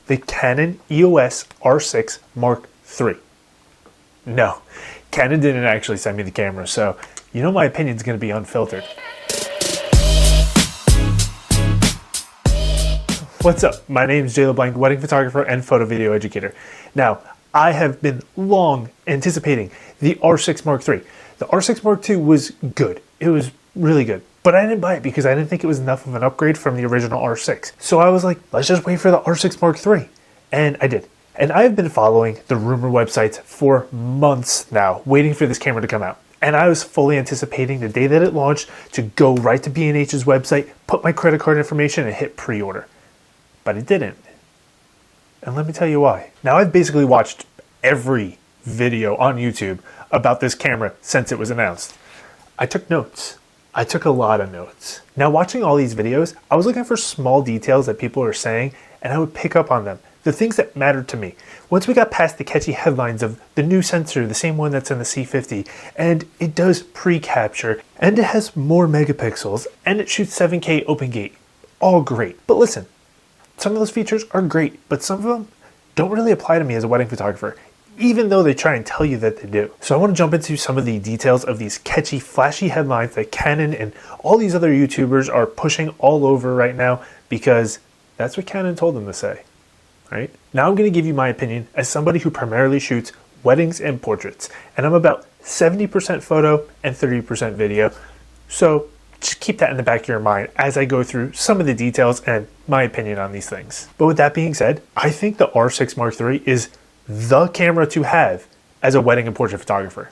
the Canon EOS R6 Mark III. No, Canon didn't actually send me the camera, so you know my opinion is going to be unfiltered. What's up? My name is Jay LeBlanc, wedding photographer and photo video educator. Now, I have been long anticipating the R6 Mark III. The R6 Mark II was good. It was really good. But I didn't buy it because I didn't think it was enough of an upgrade from the original R6. So I was like, let's just wait for the R6 Mark III. And I did. And I've been following the rumor websites for months now, waiting for this camera to come out. And I was fully anticipating the day that it launched to go right to B&H's website, put my credit card information, and hit pre-order. But it didn't. And let me tell you why. Now, I've basically watched every video on YouTube about this camera since it was announced. I took notes. I took a lot of notes. Now, watching all these videos, I was looking for small details that people are saying, and I would pick up on them. The things that mattered to me. Once we got past the catchy headlines of the new sensor, the same one that's in the C50, and it does pre-capture, and it has more megapixels, and it shoots 7K open gate. All great. But listen, some of those features are great, but some of them don't really apply to me as a wedding photographer, even though they try and tell you that they do. So I want to jump into some of the details of these catchy, flashy headlines that Canon and all these other YouTubers are pushing all over right now, because that's what Canon told them to say. Right? Now I'm going to give you my opinion as somebody who primarily shoots weddings and portraits, and I'm about 70% photo and 30% video. So just keep that in the back of your mind as I go through some of the details and my opinion on these things. But with that being said, I think the R6 Mark III is the camera to have as a wedding and portrait photographer.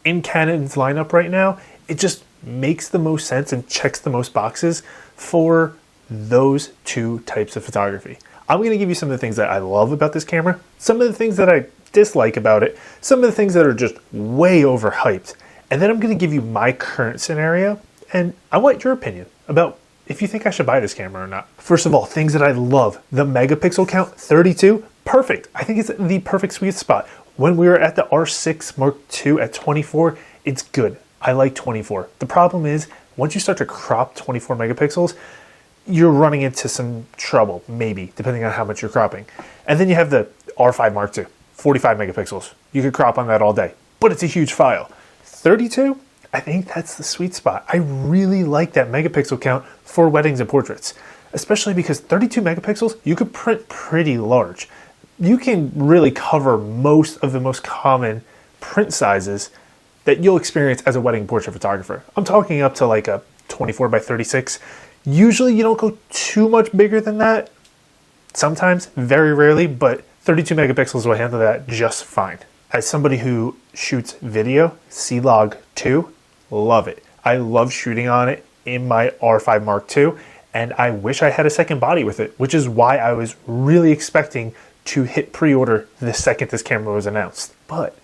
In Canon's lineup right now, it just makes the most sense and checks the most boxes for those two types of photography. I'm going to give you some of the things that I love about this camera, some of the things that I dislike about it, some of the things that are just way overhyped, and then I'm going to give you my current scenario, and I want your opinion about if you think I should buy this camera or not. First of all, things that I love. The megapixel count, 32, perfect. I think it's the perfect sweet spot. When we were at the R6 Mark II at 24, it's good. I like 24. The problem is, once you start to crop 24 megapixels, you're running into some trouble, maybe, depending on how much you're cropping. And then you have the R5 Mark II, 45 megapixels. You could crop on that all day, but it's a huge file. 32, I think that's the sweet spot. I really like that megapixel count for weddings and portraits, especially because 32 megapixels, you could print pretty large. You can really cover most of the most common print sizes that you'll experience as a wedding portrait photographer. I'm talking up to like a 24 by 36. Usually you don't go too much bigger than that. Sometimes, very rarely, but 32 megapixels will handle that just fine. As somebody who shoots video, C-Log 2, love it. I love shooting on it in my R5 Mark II, and I wish I had a second body with it, which is why I was really expecting to hit pre-order the second this camera was announced. But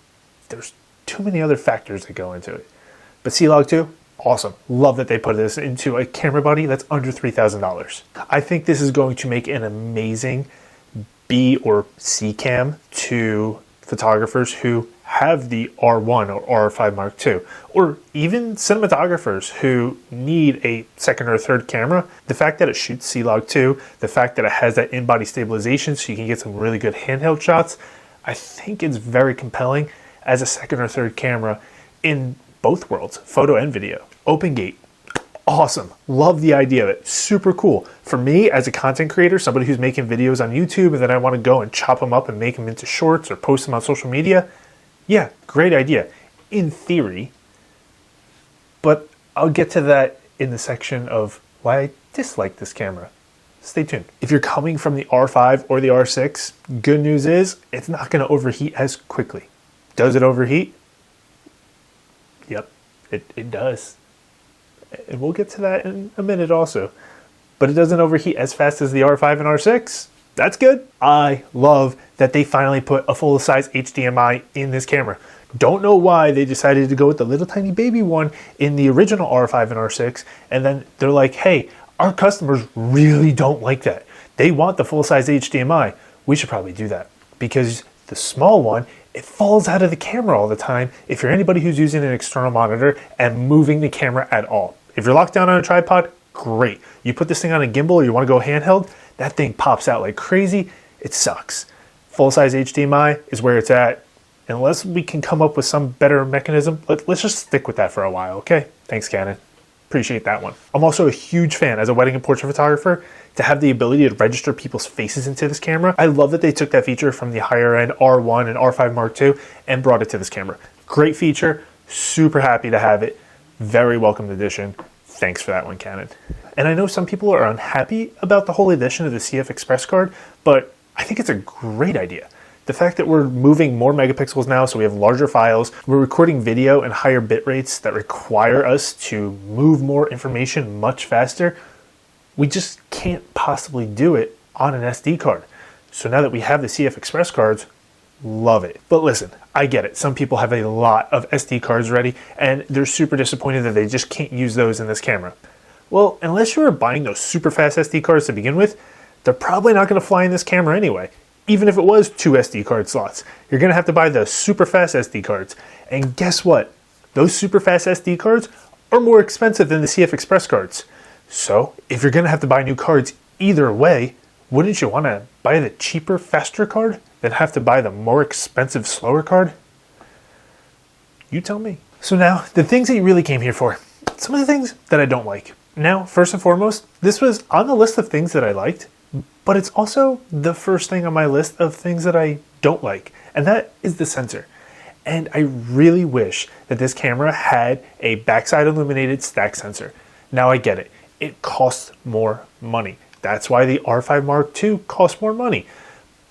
there's too many other factors that go into it. But C-Log 2, awesome. Love that they put this into a camera body that's under $3,000. I think this is going to make an amazing B or C cam to photographers who have the R1 or R5 Mark II, or even cinematographers who need a second or third camera. The fact that it shoots C-Log 2, the fact that it has that in-body stabilization so you can get some really good handheld shots, I think it's very compelling as a second or third camera in both worlds, photo and video. Open gate, awesome. Love the idea of it, super cool. For me, as a content creator, somebody who's making videos on YouTube and then I want to go and chop them up and make them into shorts or post them on social media, yeah, great idea, in theory. But I'll get to that in the section of why I dislike this camera. Stay tuned. If you're coming from the R5 or the R6, good news is it's not going to overheat as quickly. Does it overheat? Yep, it does. And we'll get to that in a minute also. But it doesn't overheat as fast as the R5 and R6. That's good. I love that they finally put a full-size HDMI in this camera. Don't know why they decided to go with the little tiny baby one in the original R5 and R6, and then they're like, hey, our customers really don't like that. They want the full-size HDMI. We should probably do that, because the small one, it falls out of the camera all the time if you're anybody who's using an external monitor and moving the camera at all. If you're locked down on a tripod, great. You put this thing on a gimbal or you want to go handheld, that thing pops out like crazy. it sucks. Full-size HDMI is where it's at. Unless we can come up with some better mechanism, let's just stick with that for a while, okay? Thanks, Canon. Appreciate that one. I'm also a huge fan, as a wedding and portrait photographer, to have the ability to register people's faces into this camera. I love that they took that feature from the higher end R1 and R5 Mark II and brought it to this camera. Great feature, super happy to have it. Very welcome addition. Thanks for that one, Canon. And I know some people are unhappy about the whole addition of the CF Express card, but I think it's a great idea. The fact that we're moving more megapixels now, so we have larger files, we're recording video and higher bit rates that require us to move more information much faster, we just can't possibly do it on an SD card. So now that we have the CF Express cards, love it. But listen, I get it. Some people have a lot of SD cards ready, and they're super disappointed that they just can't use those in this camera. Well, unless you were buying those super fast SD cards to begin with, they're probably not going to fly in this camera anyway. Even if it was 2 SD card slots, you're going to have to buy the super fast SD cards. And guess what? Those super fast SD cards are more expensive than the CF Express cards. So if you're going to have to buy new cards either way, wouldn't you want to buy the cheaper, faster card than have to buy the more expensive, slower card? You tell me. So now, the things that you really came here for. Some of the things that I don't like. Now, first and foremost, this was on the list of things that I liked, but it's also the first thing on my list of things that I don't like, and that is the sensor. And I really wish that this camera had a backside illuminated stack sensor. Now I get it. It costs more money. That's why the R5 Mark II costs more money.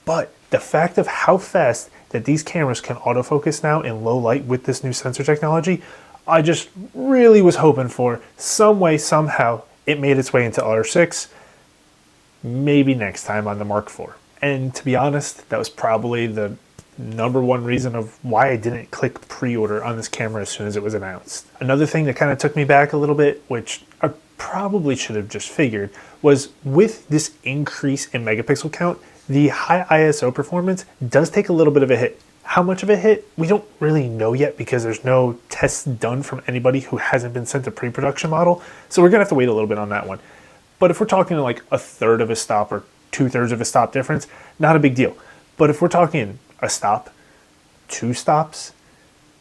But the fact of how fast that these cameras can autofocus now in low light with this new sensor technology, I just really was hoping for some way, somehow, it made its way into R6. Maybe next time on the Mark IV. And to be honest, that was probably the #1 reason of why I didn't click pre-order on this camera as soon as it was announced. Another thing that kind of took me back a little bit, which I probably should have just figured, was with this increase in megapixel count, the high ISO performance does take a little bit of a hit. How much of a hit? We don't really know yet because there's no tests done from anybody who hasn't been sent a pre-production model. So we're gonna have to wait a little bit on that one. But if we're talking like 1/3 of a stop or 2/3 of a stop difference, not a big deal. But if we're talking a stop, 2 stops,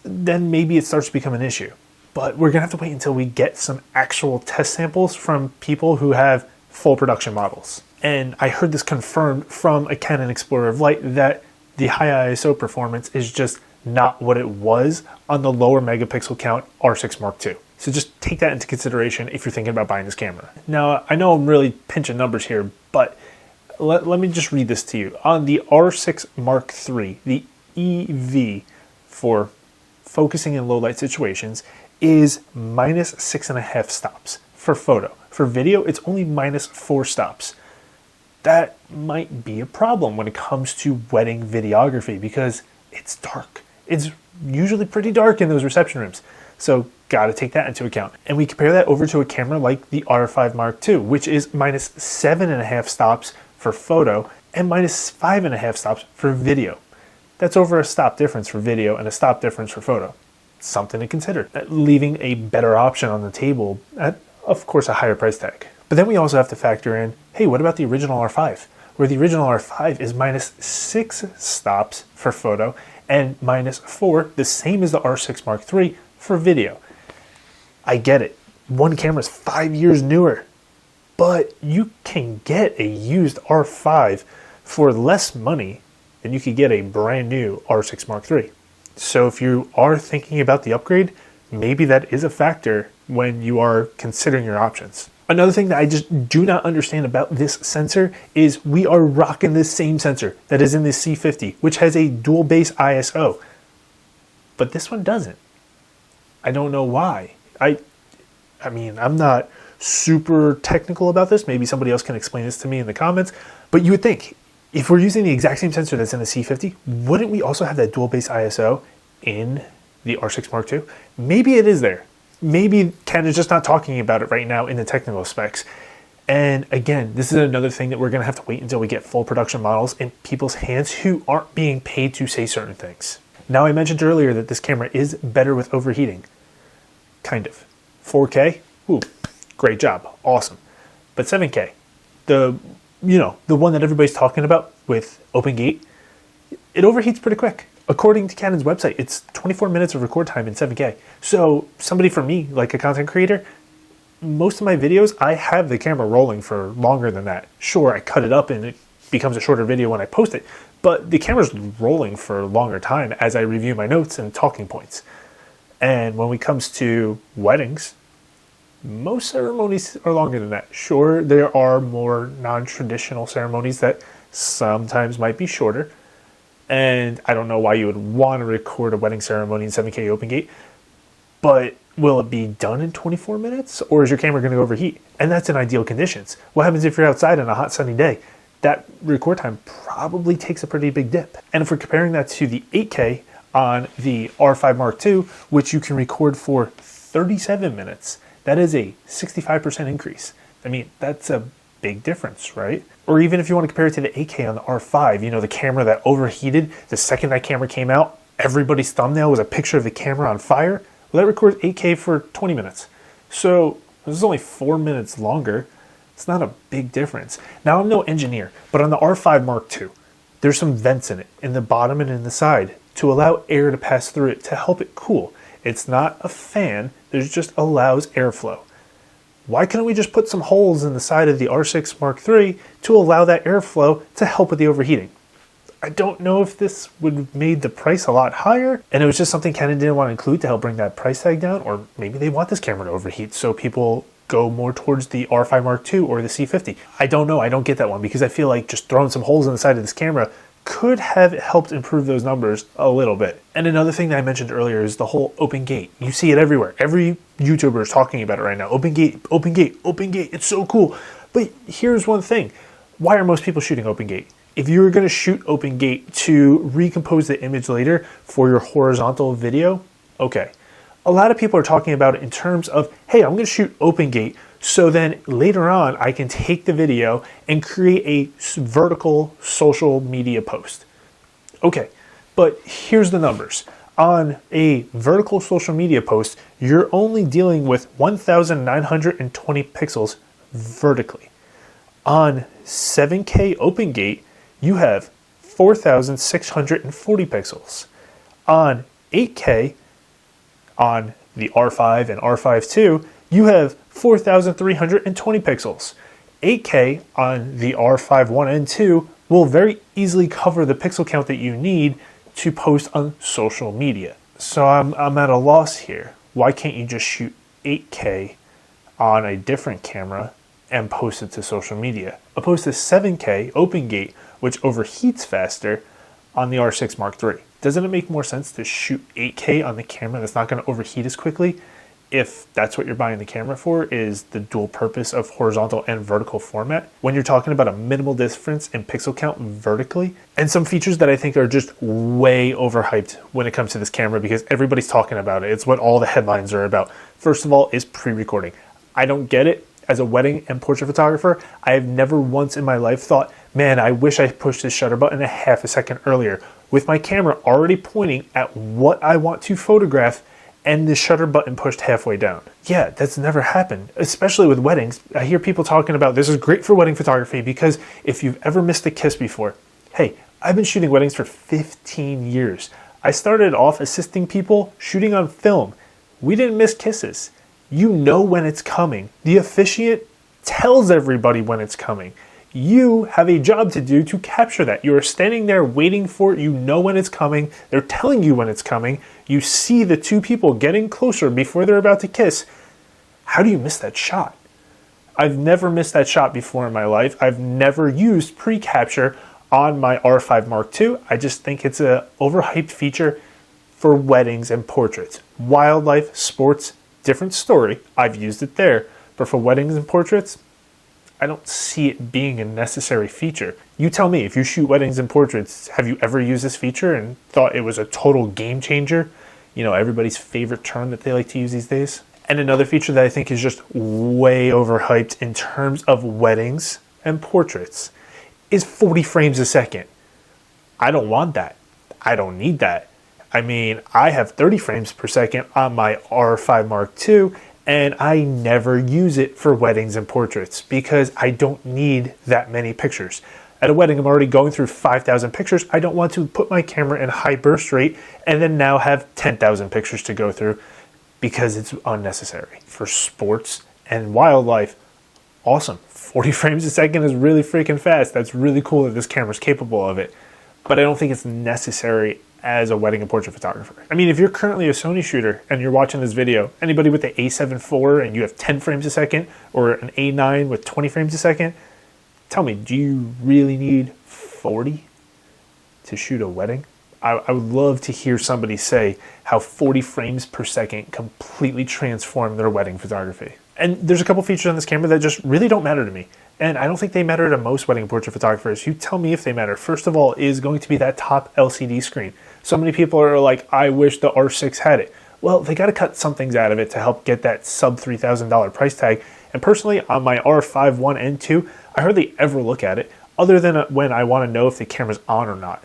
then maybe it starts to become an issue. But we're gonna have to wait until we get some actual test samples from people who have full production models. And I heard this confirmed from a Canon Explorer of Light that the high ISO performance is just not what it was on the lower megapixel count R6 Mark II. So just take that into consideration if you're thinking about buying this camera. Now, I know I'm really pinching numbers here, but let me just read this to you. On the R6 Mark III, the EV for focusing in low light situations is -6.5 stops for photo. For video, it's only -4 stops. That might be a problem when it comes to wedding videography because it's dark. It's usually pretty dark in those reception rooms. So gotta take that into account. And we compare that over to a camera like the R5 Mark II, which is -7.5 stops for photo and -5.5 stops for video. That's over a stop difference for video and a stop difference for photo. Something to consider. Leaving a better option on the table at, of course, a higher price tag. But then we also have to factor in, hey, what about the original R5? Where the original R5 is -6 stops for photo and -4, the same as the R6 Mark III for video. I get it. One camera is 5 years newer, but you can get a used R5 for less money than you could get a brand new R6 Mark III. So if you are thinking about the upgrade, maybe that is a factor when you are considering your options. Another thing that I just do not understand about this sensor is we are rocking this same sensor that is in the C50, which has a dual base ISO, but this one doesn't. I don't know why. I mean, I'm not super technical about this. Maybe somebody else can explain this to me in the comments, but you would think if we're using the exact same sensor that's in the C50, wouldn't we also have that dual base ISO in the R6 Mark II? Maybe it is there. Maybe Canon's just not talking about it right now in the technical specs. And again, this is another thing that we're going to have to wait until we get full production models in people's hands who aren't being paid to say certain things. Now, I mentioned earlier that this camera is better with overheating. Kind of. 4K? Ooh, great job. Awesome. But 7K, the one that everybody's talking about with open gate, it overheats pretty quick. According to Canon's website, it's 24 minutes of record time in 7K. So somebody for me, like a content creator, most of my videos, I have the camera rolling for longer than that. Sure, I cut it up and it becomes a shorter video when I post it, but the camera's rolling for a longer time as I review my notes and talking points. And when it comes to weddings, most ceremonies are longer than that. Sure, there are more non-traditional ceremonies that sometimes might be shorter. And I don't know why you would want to record a wedding ceremony in 7K open gate, but will it be done in 24 minutes or is your camera going to overheat? And that's in ideal conditions. What happens if you're outside on a hot sunny day? That record time probably takes a pretty big dip. And if we're comparing that to the 8K on the R5 Mark II, which you can record for 37 minutes, that is a 65% increase. I mean, that's a big difference, right? Or even if you want to compare it to the 8K on the R5, you know, the camera that overheated the second that camera came out, everybody's thumbnail was a picture of the camera on fire. Well, that records 8K for 20 minutes. So this is only 4 minutes longer. It's not a big difference. Now, I'm no engineer, but on the R5 Mark II, there's some vents in it, in the bottom and in the side, to allow air to pass through it to help it cool. It's not a fan, it just allows airflow. Why couldn't we just put some holes in the side of the R6 Mark III to allow that airflow to help with the overheating? I don't know if this would have made the price a lot higher, and it was just something Canon didn't want to include to help bring that price tag down, or maybe they want this camera to overheat so people go more towards the R5 Mark II or the C50. I don't know, I don't get that one, because I feel like just throwing some holes in the side of this camera could have helped improve those numbers a little bit. And another thing that I mentioned earlier is the whole open gate. You see it everywhere. Every YouTuber is talking about it right now. Open gate, open gate, open gate. It's so cool. But here's one thing. Why are most people shooting open gate? If you were going to shoot open gate to recompose the image later for your horizontal video, okay. A lot of people are talking about it in terms of, hey, I'm going to shoot open gate so then later on I can take the video and create a vertical social media post. Okay, but here's the numbers. On a vertical social media post, you're only dealing with 1,920 pixels vertically. On 7K open gate, you have 4,640 pixels. On 8K, on the R5 and R5 II, you have 4,320 pixels. 8K on the R5 1 and 2 will very easily cover the pixel count that you need to post on social media. So I'm at a loss here. Why can't you just shoot 8K on a different camera and post it to social media, opposed to 7K open gate, which overheats faster on the R6 Mark III? Doesn't it make more sense to shoot 8K on the camera that's not going to overheat as quickly if that's what you're buying the camera for, is the dual purpose of horizontal and vertical format, when you're talking about a minimal difference in pixel count vertically? And some features that I think are just way overhyped when it comes to this camera because everybody's talking about it. It's what all the headlines are about. First of all is pre-recording. I don't get it. As a wedding and portrait photographer, I have never once in my life thought, man, I wish I pushed this shutter button a half a second earlier, with my camera already pointing at what I want to photograph and the shutter button pushed halfway down. Yeah, that's never happened, especially with weddings. I hear people talking about this is great for wedding photography because if you've ever missed a kiss before, hey, I've been shooting weddings for 15 years. I started off assisting people shooting on film. We didn't miss kisses. You know when it's coming. The officiant tells everybody when it's coming. You have a job to do to capture that. You're standing there waiting for it. You know when it's coming. They're telling you when it's coming. You see the two people getting closer before they're about to kiss. How do you miss that shot? I've never missed that shot before in my life. I've never used pre-capture on my R5 Mark II. I just think it's an overhyped feature for weddings and portraits. Wildlife, sports, different story. I've used it there. But for weddings and portraits, I don't see it being a necessary feature. You tell me, if you shoot weddings and portraits, have you ever used this feature and thought it was a total game changer? You know, everybody's favorite term that they like to use these days. And another feature that I think is just way overhyped in terms of weddings and portraits is 40 frames a second. I don't want that. I don't need that. I mean, I have 30 frames per second on my R5 Mark II, and I never use it for weddings and portraits because I don't need that many pictures. At a wedding, I'm already going through 5,000 pictures. I don't want to put my camera in high burst rate and then now have 10,000 pictures to go through because it's unnecessary. For sports and wildlife, awesome. 40 frames a second is really freaking fast. That's really cool that this camera's capable of it. But I don't think it's necessary as a wedding and portrait photographer. I mean, if you're currently a Sony shooter and you're watching this video, anybody with the A7 IV and you have 10 frames a second or an A9 with 20 frames a second, tell me, do you really need 40 to shoot a wedding? I would love to hear somebody say how 40 frames per second completely transformed their wedding photography. And there's a couple features on this camera that just really don't matter to me. And I don't think they matter to most wedding and portrait photographers. You tell me if they matter. First of all is going to be that top LCD screen. So many people are like, I wish the R6 had it. Well, they got to cut some things out of it to help get that sub $3,000 price tag. And personally, on my R5 1 and 2, I hardly ever look at it other than when I want to know if the camera's on or not.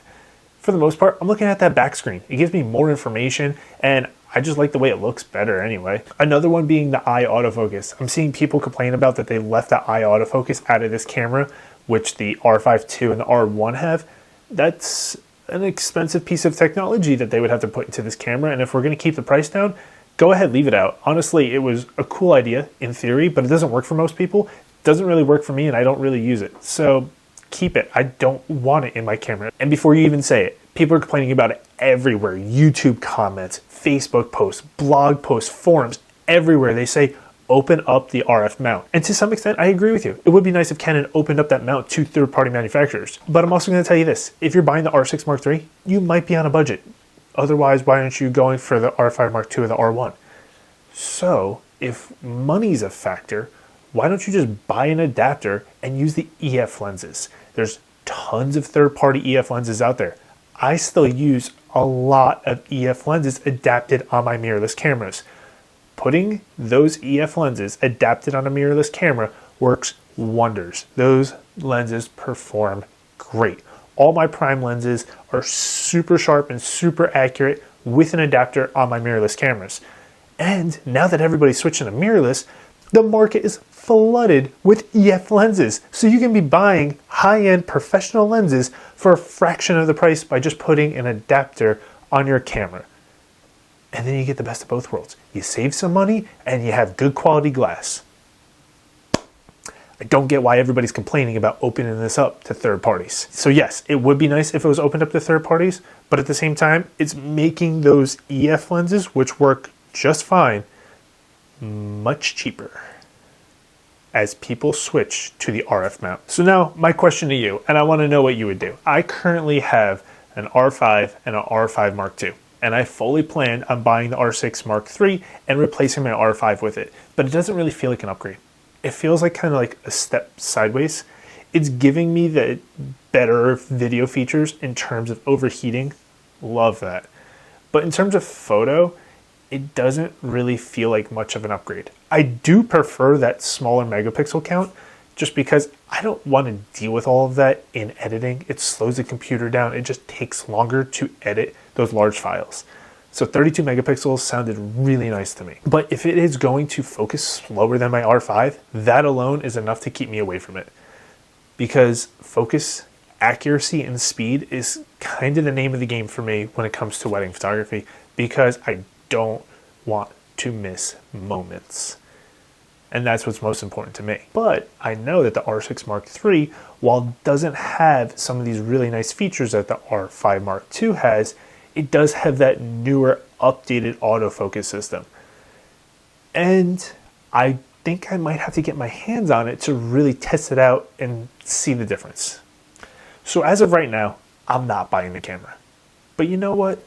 For the most part, I'm looking at that back screen. It gives me more information and I just like the way it looks better anyway. Another one being the eye autofocus. I'm seeing people complain about that they left the eye autofocus out of this camera, which the R5 II and the R1 have. That's an expensive piece of technology that they would have to put into this camera. And if we're going to keep the price down, go ahead, leave it out. Honestly, it was a cool idea in theory, but it doesn't work for most people. It doesn't really work for me and I don't really use it. So keep it. I don't want it in my camera. And before you even say it, people are complaining about it everywhere. YouTube comments, Facebook posts, blog posts, forums, everywhere. They say, open up the RF mount. And to some extent, I agree with you. It would be nice if Canon opened up that mount to third-party manufacturers. But I'm also going to tell you this. If you're buying the R6 Mark III, you might be on a budget. Otherwise, why aren't you going for the R5 Mark II or the R1? So if money's a factor, why don't you just buy an adapter and use the EF lenses? There's tons of third-party EF lenses out there. I still use a lot of EF lenses adapted on my mirrorless cameras. Putting those EF lenses adapted on a mirrorless camera works wonders. Those lenses perform great. All my prime lenses are super sharp and super accurate with an adapter on my mirrorless cameras. And now that everybody's switching to mirrorless, the market is flooded with EF lenses. So you can be buying high-end professional lenses for a fraction of the price by just putting an adapter on your camera. And then you get the best of both worlds. You save some money and you have good quality glass. I don't get why everybody's complaining about opening this up to third parties. So yes, it would be nice if it was opened up to third parties, but at the same time, it's making those EF lenses, which work just fine, much cheaper as people switch to the RF mount. So now my question to you, and I want to know what you would do. I currently have an R5 and an R5 Mark II, and I fully plan on buying the R6 Mark III and replacing my R5 with it, but it doesn't really feel like an upgrade. It feels like kind of like a step sideways. It's giving me the better video features in terms of overheating. Love that. But in terms of photo, it doesn't really feel like much of an upgrade. I do prefer that smaller megapixel count just because I don't want to deal with all of that in editing. It slows the computer down. It just takes longer to edit those large files. So 32 megapixels sounded really nice to me. But if it is going to focus slower than my R5, that alone is enough to keep me away from it. Because focus, accuracy, and speed is kind of the name of the game for me when it comes to wedding photography, because I don't want to miss moments. And that's what's most important to me. But I know that the R6 Mark III, while it doesn't have some of these really nice features that the R5 Mark II has, it does have that newer, updated autofocus system. And I think I might have to get my hands on it to really test it out and see the difference. So as of right now, I'm not buying the camera. But you know what?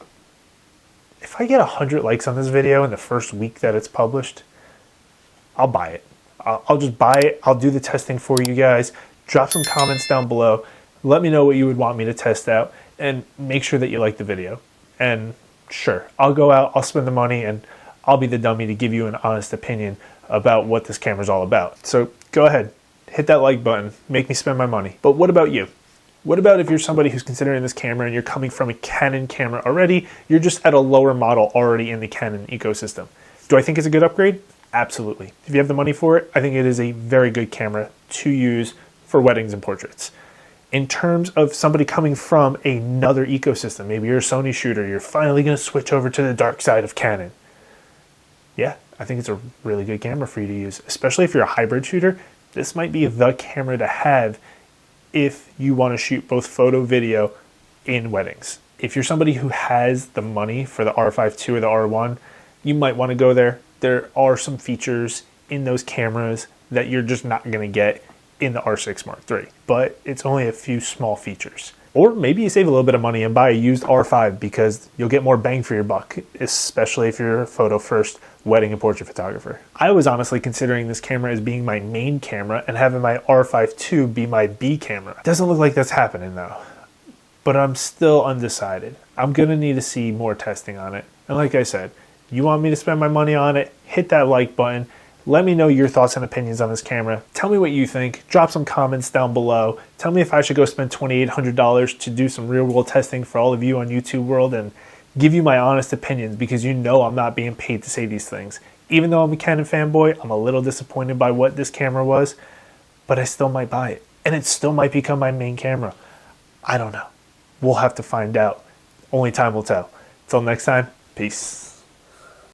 If I get 100 likes on this video in the first week that it's published, I'll buy it. I'll just buy it. I'll do the testing for you guys. Drop some comments down below. Let me know what you would want me to test out and make sure that you like the video. And sure, I'll go out, I'll spend the money, and I'll be the dummy to give you an honest opinion about what this camera's all about. So go ahead, hit that like button, make me spend my money. But what about you? What about if you're somebody who's considering this camera and you're coming from a Canon camera already, you're just at a lower model already in the Canon ecosystem? Do I think it's a good upgrade? Absolutely. If you have the money for it, I think it is a very good camera to use for weddings and portraits. in terms of somebody coming from another ecosystem, maybe you're a Sony shooter, you're finally going to switch over to the dark side of Canon. Yeah, I think it's a really good camera for you to use, especially if you're a hybrid shooter. This might be the camera to have if you want to shoot both photo, video in weddings. If you're somebody who has the money for the R5 II or the R1, you might want to go there. There are some features in those cameras that you're just not going to get in the R6 Mark III, but it's only a few small features. Or maybe you save a little bit of money and buy a used R5 because you'll get more bang for your buck, especially if you're a photo first wedding and portrait photographer. I was honestly considering this camera as being my main camera and having my R5 II be my B camera. Doesn't look like that's happening though, but I'm still undecided. I'm gonna need to see more testing on it. And like I said, you want me to spend my money on it, hit that like button. Let me know your thoughts and opinions on this camera. Tell me what you think. Drop some comments down below. Tell me if I should go spend $2,800 to do some real world testing for all of you on YouTube world and give you my honest opinions, because you know I'm not being paid to say these things. Even though I'm a Canon fanboy, I'm a little disappointed by what this camera was, but I still might buy it. And it still might become my main camera. I don't know. We'll have to find out. Only time will tell. Until next time, peace.